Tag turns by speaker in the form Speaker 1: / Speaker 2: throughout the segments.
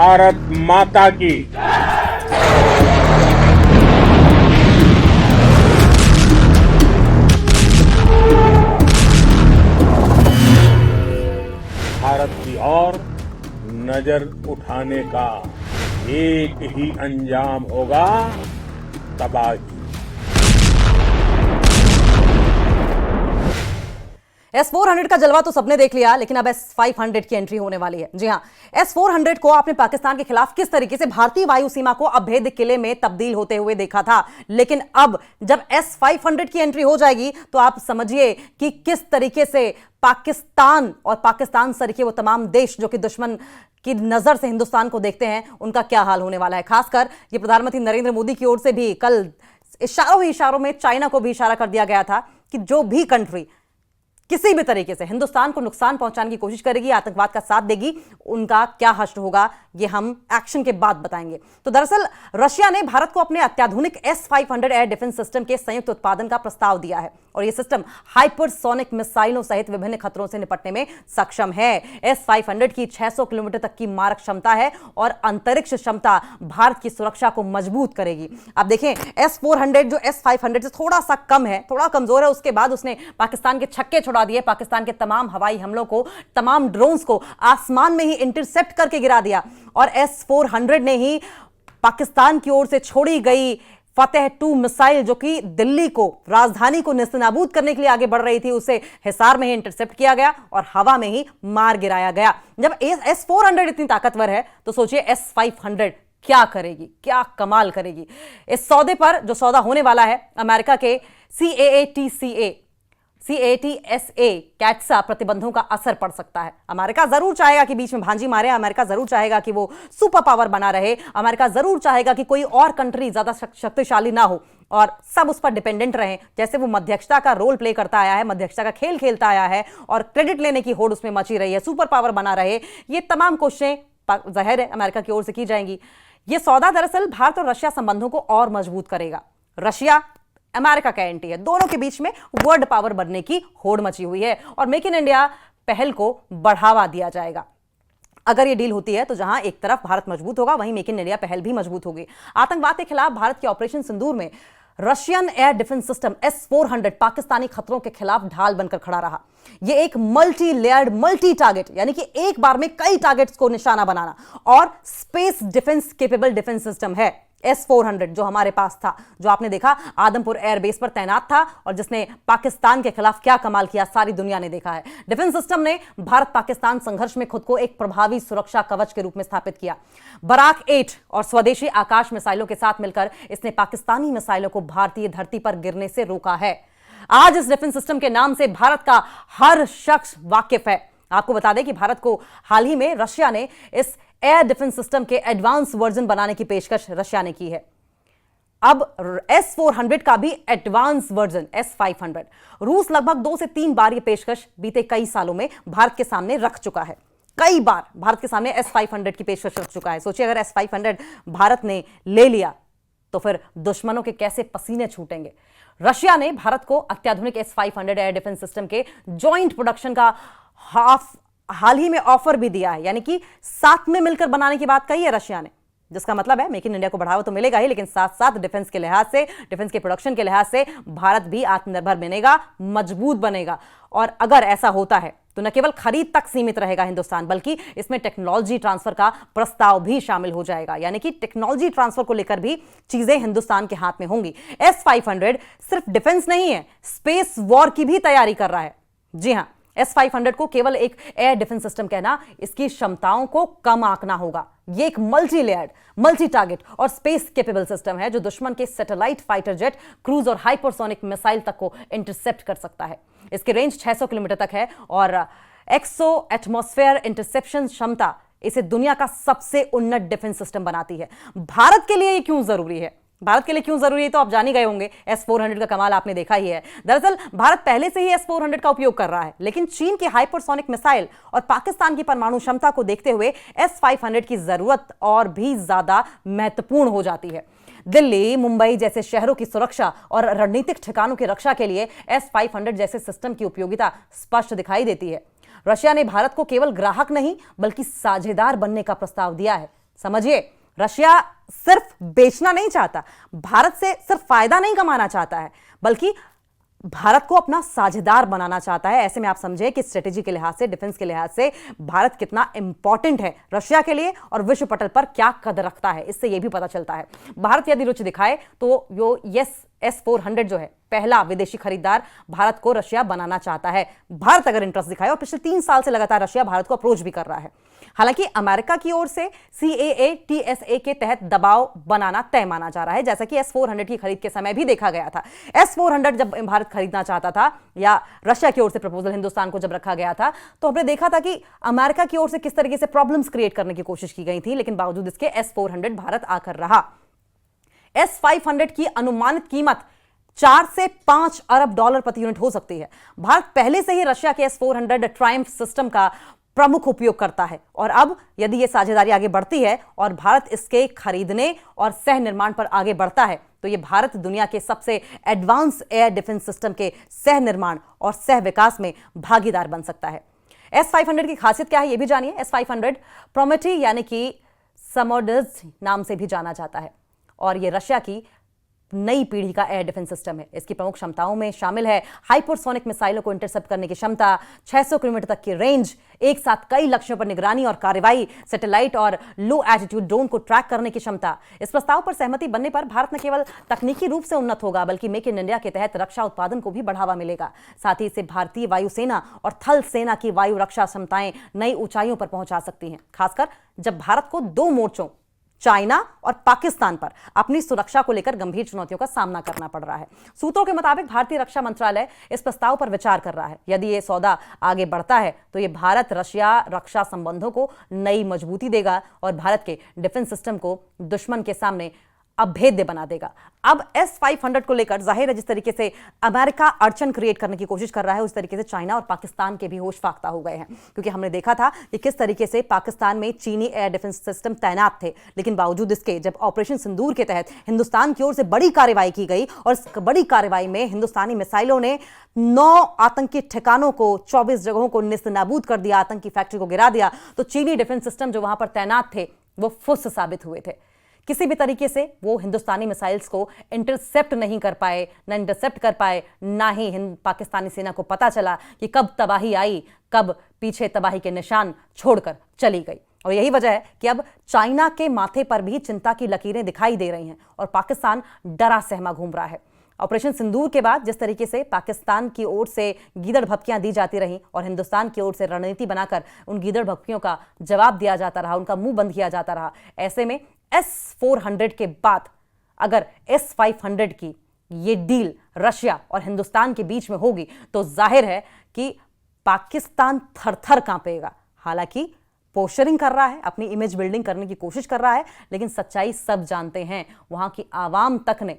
Speaker 1: भारत माता की। भारत की ओर नजर उठाने का एक ही अंजाम होगा, तबाही।
Speaker 2: S-400 का जलवा तो सबने देख लिया, लेकिन अब S-500 की एंट्री होने वाली है। जी हां, S-400 को आपने पाकिस्तान के खिलाफ किस तरीके से भारतीय वायु सीमा को अभेद्य किले में तब्दील होते हुए देखा था, लेकिन अब जब S-500 की एंट्री हो जाएगी तो आप समझिए कि किस तरीके से पाकिस्तान और पाकिस्तान सर के वो तमाम देश जो कि दुश्मन की नजर से हिंदुस्तान को देखते हैं, उनका क्या हाल होने वाला है। खासकर ये प्रधानमंत्री नरेंद्र मोदी की ओर से भी कल इशारों ही इशारों में चाइना को भी इशारा कर दिया गया था कि जो भी कंट्री किसी भी तरीके से हिंदुस्तान को नुकसान पहुंचाने की कोशिश करेगी, आतंकवाद का साथ देगी, उनका क्या हश्र होगा, ये हम एक्शन के बाद बताएंगे। तो दरअसल रशिया ने भारत को अपने अत्याधुनिक S-500 एयर डिफेंस सिस्टम के संयुक्त उत्पादन का प्रस्ताव दिया है और यह सिस्टम हाइपरसोनिक मिसाइलों सहित विभिन्न खतरों से निपटने में सक्षम है। S-500 की 600 किलोमीटर तक की मारक क्षमता है और अंतरिक्ष क्षमता भारत की सुरक्षा को मजबूत करेगी। अब देखें, S-400 जो S-500 से थोड़ा सा कम है, थोड़ा कमजोर है, उसके बाद उसने पाकिस्तान के छक्के छुड़ा दिए, पाकिस्तान के तमाम हवाई हमलों को, तमाम ड्रोन्स को आसमान में ही इंटरसेप्ट करके गिरा दिया और S-400 ने ही पाकिस्तान की ओर से छोड़ी गई फतेह 2 मिसाइल जो कि दिल्ली को, राजधानी को नेस्तनाबूद करने के लिए आगे बढ़ रही थी, उसे हिसार में ही इंटरसेप्ट किया गया और हवा में ही मार गिराया गया। जब S-400 इतनी ताकतवर है तो सोचिए S-500 क्या करेगी, क्या कमाल करेगी। इस सौदे पर जो सौदा होने वाला है, अमेरिका के CAATSA कैट्सा प्रतिबंधों का असर पड़ सकता है। अमेरिका जरूर चाहेगा कि बीच में भांजी मारे, अमेरिका जरूर चाहेगा कि वो सुपर पावर बना रहे, अमेरिका जरूर चाहेगा कि कोई और कंट्री ज्यादा शक्तिशाली ना हो और सब उस पर डिपेंडेंट रहें। जैसे वो मध्यस्थता का रोल प्ले करता आया है, मध्यस्थता का खेल खेलता आया है और क्रेडिट लेने की होड़ उसमें मची रही है, सुपर पावर बना रहे, ये तमाम कोशिशें जाहिर है अमेरिका की ओर से की जाएंगी। ये सौदा दरअसल भारत और रशिया संबंधों को और मजबूत करेगा। रशिया अमेरिका का एंटी है, दोनों के बीच में वर्ल्ड पावर बनने की होड़ मची हुई है और मेक इन इंडिया पहल को बढ़ावा दिया जाएगा। अगर ये डील होती है तो जहां एक तरफ भारत मजबूत होगा, वहीं मेक इन इंडिया पहल भी मजबूत होगी। आतंकवाद के खिलाफ भारत के ऑपरेशन सिंदूर में Russian air defence system S-400 Pakistani खतरों के खिलाफ ढाल बनकर खड़ा रहा। यह एक मल्टी लेयर्ड, मल्टी टारगेट, यानी कि एक बार में कई टारगेट्स को निशाना बनाना और space defence capable defence system है। S-400 जो हमारे पास था, जो आपने देखा आदमपुर एयरबेस पर तैनात था और जिसने पाकिस्तान के खिलाफ क्या कमाल किया, सारी दुनिया ने देखा है। डिफेंस सिस्टम ने भारत पाकिस्तान संघर्ष में खुद को एक प्रभावी सुरक्षा कवच के रूप में स्थापित किया। बराक 8 और स्वदेशी आकाश मिसाइलों के साथ मिलकर इसने पाकिस्तानी मिसाइलों को भारतीय धरती पर गिरने से रोका है। आज इस डिफेंस सिस्टम के नाम से भारत का हर शख्स वाकिफ है। आपको बता दें कि भारत को हाल ही में रशिया ने इस एयर डिफेंस सिस्टम के एडवांस वर्जन बनाने की पेशकश रशिया ने की है। अब S-400 का भी एडवांस वर्जन S-500 रूस लगभग 2 से 3 बार यह पेशकश बीते कई सालों में भारत के सामने रख चुका है। कई बार भारत के सामने S-500 की पेशकश रख चुका है। सोचिए अगर S-500 भारत ने ले लिया तो फिर दुश्मनों के कैसे पसीने छूटेंगे। रशिया ने भारत को अत्याधुनिक S-500 एयर डिफेंस सिस्टम के ज्वाइंट प्रोडक्शन का हाल ही में ऑफर भी दिया है, यानी कि साथ में मिलकर बनाने की बात कही है रशिया ने, जिसका मतलब है मेक इन इंडिया को बढ़ावा तो मिलेगा ही, लेकिन साथ साथ डिफेंस के लिहाज से, डिफेंस के प्रोडक्शन के लिहाज से भारत भी आत्मनिर्भर बनेगा, मजबूत बनेगा। और अगर ऐसा होता है तो न केवल खरीद तक सीमित रहेगा हिंदुस्तान, बल्कि इसमें टेक्नोलॉजी ट्रांसफर का प्रस्ताव भी शामिल हो जाएगा, यानी कि टेक्नोलॉजी ट्रांसफर को लेकर भी चीजें हिंदुस्तान के हाथ में होंगी। S-500 सिर्फ डिफेंस नहीं है, स्पेस वॉर की भी तैयारी कर रहा है। जी हां, S-500 को केवल एक एयर डिफेंस सिस्टम कहना, इसकी क्षमताओं को कम आंकना होगा। यह एक मल्टी लेयर्ड, मल्टी टारगेट और स्पेस केपेबल सिस्टम है जो दुश्मन के सैटेलाइट, फाइटर जेट, क्रूज और हाइपरसोनिक मिसाइल तक को इंटरसेप्ट कर सकता है। इसकी रेंज 600 किलोमीटर तक है और एक्सो एटमॉस्फेयर इंटरसेप्शन क्षमता इसे दुनिया का सबसे उन्नत डिफेंस सिस्टम बनाती है। भारत के लिए यह क्यों जरूरी है? भारत के लिए क्यों जरूरी है तो आप जान ही गए होंगे। S-400 का कमाल आपने देखा ही है। दरअसल भारत पहले से ही S-400 का उपयोग कर रहा है, लेकिन चीन की हाइपरसोनिक मिसाइल और पाकिस्तान की परमाणु क्षमता को देखते हुए S-500 की जरूरत और भी ज्यादा महत्वपूर्ण हो जाती है। दिल्ली, मुंबई जैसे शहरों की सुरक्षा और रणनीतिक ठिकानों की रक्षा के लिए S-500 जैसे सिस्टम की उपयोगिता स्पष्ट दिखाई देती है। रशिया ने भारत को केवल ग्राहक नहीं बल्कि साझेदार बनने का प्रस्ताव दिया है। समझिए, रशिया सिर्फ बेचना नहीं चाहता, भारत से सिर्फ फायदा नहीं कमाना चाहता है, बल्कि भारत को अपना साझेदार बनाना चाहता है। ऐसे में आप समझे कि स्ट्रेटेजी के लिहाज से, डिफेंस के लिहाज से भारत कितना इंपॉर्टेंट है रशिया के लिए और विश्व पटल पर क्या कदर रखता है, इससे यह भी पता चलता है। भारत यदि रुचि दिखाए तो यो S-400 जो है, पहला विदेशी खरीदार भारत को रशिया बनाना चाहता है। भारत अगर इंटरेस्ट दिखाए, और पिछले 3 साल से लगातार रशिया भारत को अप्रोच भी कर रहा है। हालांकि अमेरिका की ओर से CAA TSA के तहत दबाव बनाना तय माना जा रहा है, जैसा कि S-400 की खरीद के समय भी देखा गया था। S-400 जब भारत खरीदना चाहता था, या रशिया की ओर से प्रपोजल हिंदुस्तान को जब रखा गया था, तो हमने देखा था कि अमेरिका की ओर से किस तरीके से प्रॉब्लम्स क्रिएट करने की कोशिश की गई थी, लेकिन बावजूद इसके S-400 भारत आकर रहा। S-500 की अनुमानित कीमत 4 से 5 अरब डॉलर प्रति यूनिट हो सकती है। भारत पहले से ही रशिया के S-400 ट्रायम्फ सिस्टम का प्रमुख उपयोग करता है, और अब यदि यह साझेदारी आगे बढ़ती है और भारत इसके खरीदने और सह निर्माण पर आगे बढ़ता है, तो यह भारत दुनिया के सबसे एडवांस एयर डिफेंस सिस्टम के सह निर्माण और सह विकास में भागीदार बन सकता है। S-500 की खासियत क्या है, यह भी जानिए। S-500 प्रोमेथी यानी कि समोर्डज नाम से भी जाना जाता है, और यह रशिया की नई पीढ़ी का एयर डिफेंस सिस्टम है। इसकी प्रमुख क्षमताओं में शामिल है हाइपरसोनिक मिसाइलों को इंटरसेप्ट करने की क्षमता, 600 किलोमीटर तक की रेंज, एक साथ कई लक्ष्यों पर निगरानी और कार्रवाई, सैटेलाइट और लो एल्टीट्यूड ड्रोन को ट्रैक करने की क्षमता। इस प्रस्ताव पर सहमति बनने पर भारत न केवल तकनीकी रूप से उन्नत होगा, बल्कि मेक इन इंडिया के तहत रक्षा उत्पादन को भी बढ़ावा मिलेगा। साथ ही इससे भारतीय वायुसेना और थल सेना की वायु रक्षा क्षमताएं नई ऊंचाइयों पर पहुंचा सकती हैं, खासकर जब भारत को 2 मोर्चों, चाइना और पाकिस्तान पर अपनी सुरक्षा को लेकर गंभीर चुनौतियों का सामना करना पड़ रहा है। सूत्रों के मुताबिक भारतीय रक्षा मंत्रालय इस प्रस्ताव पर विचार कर रहा है। यदि यह सौदा आगे बढ़ता है तो यह भारत रशिया रक्षा संबंधों को नई मजबूती देगा और भारत के डिफेंस सिस्टम को दुश्मन के सामने अभेद्य बना देगा। अब S-500 को लेकर जाहिर है जिस तरीके से अमेरिका अड़चन क्रिएट करने की कोशिश कर रहा है, उस तरीके से चाइना और पाकिस्तान के भी होश फाख्ता हो गए हैं, क्योंकि हमने देखा था कि किस तरीके से पाकिस्तान में चीनी एयर डिफेंस सिस्टम तैनात थे, लेकिन बावजूद इसके जब ऑपरेशन सिंदूर के तहत हिंदुस्तान की ओर से बड़ी कार्रवाई की गई और इस बड़ी कार्रवाई में हिंदुस्तानी मिसाइलों ने 9 आतंकी ठिकानों को, 24 जगहों को निस्तनाबूद कर दिया, आतंकी फैक्ट्री को गिरा दिया, तो चीनी डिफेंस सिस्टम जो वहां पर तैनात थे वो फुस साबित हुए थे। किसी भी तरीके से वो हिंदुस्तानी मिसाइल्स को इंटरसेप्ट नहीं कर पाए, ना इंटरसेप्ट कर पाए, ना ही पाकिस्तानी सेना को पता चला कि कब तबाही आई, कब पीछे तबाही के निशान छोड़कर चली गई। और यही वजह है कि अब चाइना के माथे पर भी चिंता की लकीरें दिखाई दे रही हैं और पाकिस्तान डरा सहमा घूम रहा है। ऑपरेशन सिंदूर के बाद जिस तरीके से पाकिस्तान की ओर से गीदड़ भपकियां दी जाती रहीं और हिंदुस्तान की ओर से रणनीति बनाकर उन गीदड़ भपकियों का जवाब दिया जाता रहा, उनका मुंह बंद किया जाता रहा, ऐसे में S-400 के बाद अगर S-500 की ये डील रशिया और हिंदुस्तान के बीच में होगी तो जाहिर है कि पाकिस्तान थर-थर कांपेगा। हालांकि पोस्चरिंग कर रहा है, अपनी इमेज बिल्डिंग करने की कोशिश कर रहा है, लेकिन सच्चाई सब जानते हैं। वहां की आवाम तक ने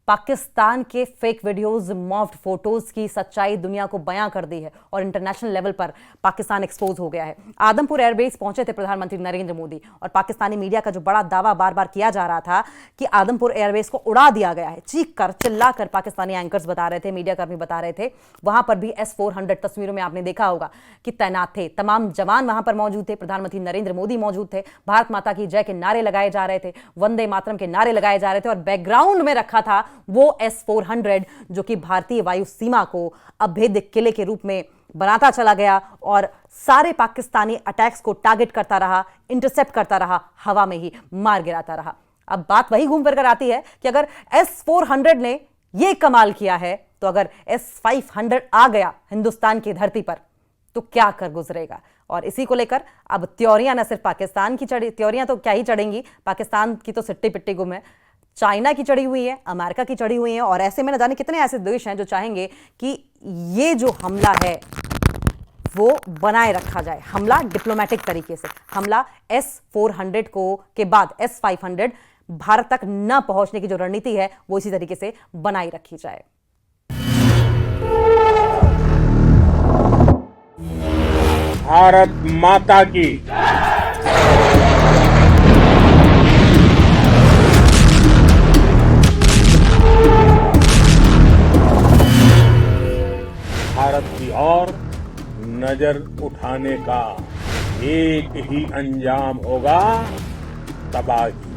Speaker 2: पाकिस्तान के फेक वीडियोस, मॉफ्ड फोटोज की सच्चाई दुनिया को बयां कर दी है और इंटरनेशनल लेवल पर पाकिस्तान एक्सपोज हो गया है। आदमपुर एयरबेस पहुंचे थे प्रधानमंत्री नरेंद्र मोदी, और पाकिस्तानी मीडिया का जो बड़ा दावा बार बार किया जा रहा था कि आदमपुर एयरबेस को उड़ा दिया गया है, चीख कर चिल्ला कर पाकिस्तानी एंकर्स बता रहे थे, मीडिया कर्मी बता रहे थे, वहां पर भी S-400 तस्वीरों में आपने देखा होगा कि तैनात थे, तमाम जवान वहां पर मौजूद थे, प्रधानमंत्री नरेंद्र मोदी मौजूद थे, भारत माता की जय के नारे लगाए जा रहे थे, वंदे मातरम के नारे लगाए जा रहे थे, और बैकग्राउंड में रखा था वो S-400 जो कि भारतीय वायु सीमा को अभेद्य किले के रूप में बनाता चला गया और सारे पाकिस्तानी अटैक्स को टारगेट करता रहा, इंटरसेप्ट करता रहा, हवा में ही मार गिराता रहा। अब बात वही घूम फिर कर आती है कि अगर S-400 ने यह कमाल किया है, तो अगर S-500 आ गया हिंदुस्तान की धरती पर तो क्या कर गुजरेगा। और इसी को लेकर अब त्योरियां न सिर्फ पाकिस्तान की चढ़ी, त्योरियां तो क्या ही चढ़ेंगी, पाकिस्तान की तो सिट्टी पिट्टी गुम है, चाइना की चढ़ी हुई है, अमेरिका की चढ़ी हुई है, और ऐसे में न जाने कितने ऐसे देश हैं जो चाहेंगे कि ये जो हमला है वो बनाए रखा जाए, हमला डिप्लोमेटिक तरीके से, हमला S-400 को के बाद S-500 भारत तक न पहुंचने की जो रणनीति है वो इसी तरीके से बनाई रखी जाए।
Speaker 1: भारत माता की भारत की ओर नजर उठाने का एक ही अंजाम होगा, तबाही।